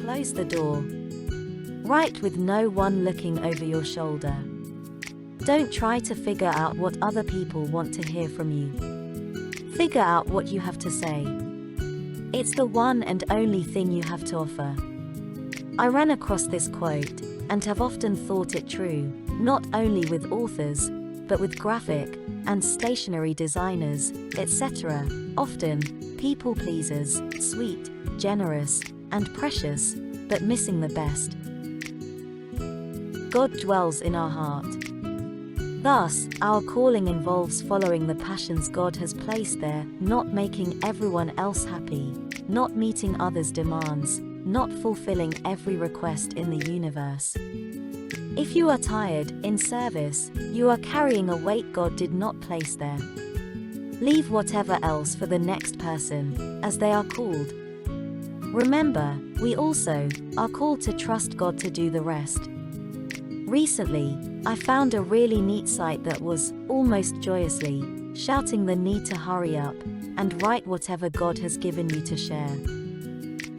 close the door. Write with no one looking over your shoulder. Don't try to figure out what other people want to hear from you. Figure out what you have to say. It's the one and only thing you have to offer. I ran across this quote, and have often thought it true, not only with authors, but with graphic and stationery designers, etc. Often, people pleasers, sweet, generous, and precious, but missing the best. God dwells in our heart. Thus, our calling involves following the passions God has placed there, not making everyone else happy, not meeting others' demands, not fulfilling every request in the universe. If you are tired in service, you are carrying a weight God did not place there. Leave whatever else for the next person, as they are called. Remember, we also are called to trust God to do the rest. Recently, I found a really neat site that was, almost joyously, shouting the need to hurry up and write whatever God has given you to share.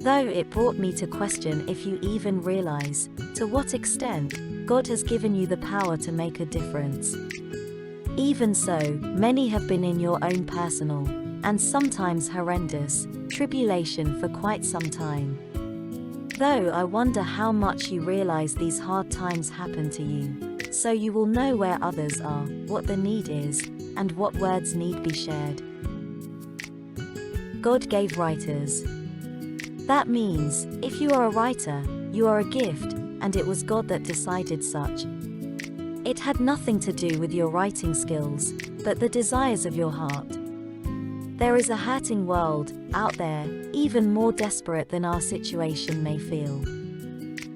Though it brought me to question if you even realize, to what extent, God has given you the power to make a difference. Even so, many have been in your own personal, and sometimes horrendous, tribulation for quite some time. Though I wonder how much you realize these hard times happen to you, so you will know where others are, what the need is, and what words need be shared. God gave writers. That means, if you are a writer, you are a gift, and it was God that decided such. It had nothing to do with your writing skills, but the desires of your heart. There is a hurting world out there, even more desperate than our situation may feel.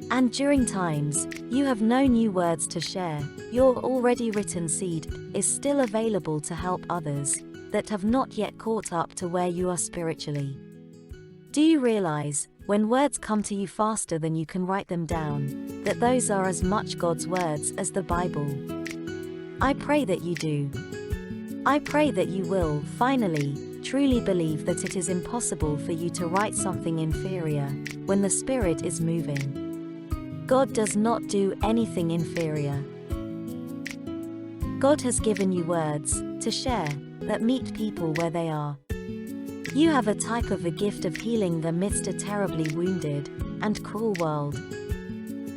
And during times you have no new words to share, your already written seed is still available to help others that have not yet caught up to where you are spiritually. Do you realize, when words come to you faster than you can write them down, that those are as much God's words as the Bible? I pray that you do. I pray that you will, finally, truly believe that it is impossible for you to write something inferior when the Spirit is moving. God does not do anything inferior. God has given you words to share that meet people where they are. You have a type of a gift of healing amidst a terribly wounded and cruel world.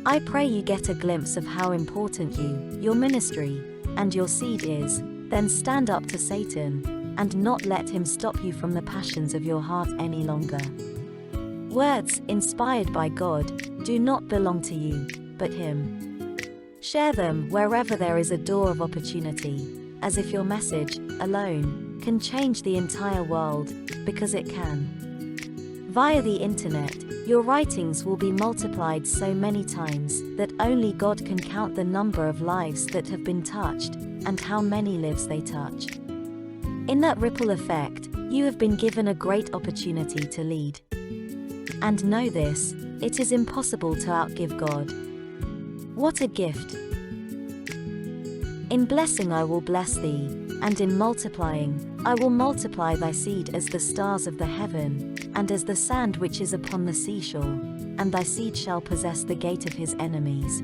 I pray you get a glimpse of how important you, your ministry, and your seed is, then stand up to Satan and not let him stop you from the passions of your heart any longer. Words inspired by God do not belong to you, but Him. Share them wherever there is a door of opportunity, as if your message, alone, can change the entire world, because it can. Via the internet, your writings will be multiplied so many times that only God can count the number of lives that have been touched, and how many lives they touch. In that ripple effect, you have been given a great opportunity to lead. And know this, it is impossible to outgive God. What a gift! In blessing I will bless thee, and in multiplying, I will multiply thy seed as the stars of the heaven, and as the sand which is upon the seashore, and thy seed shall possess the gate of his enemies.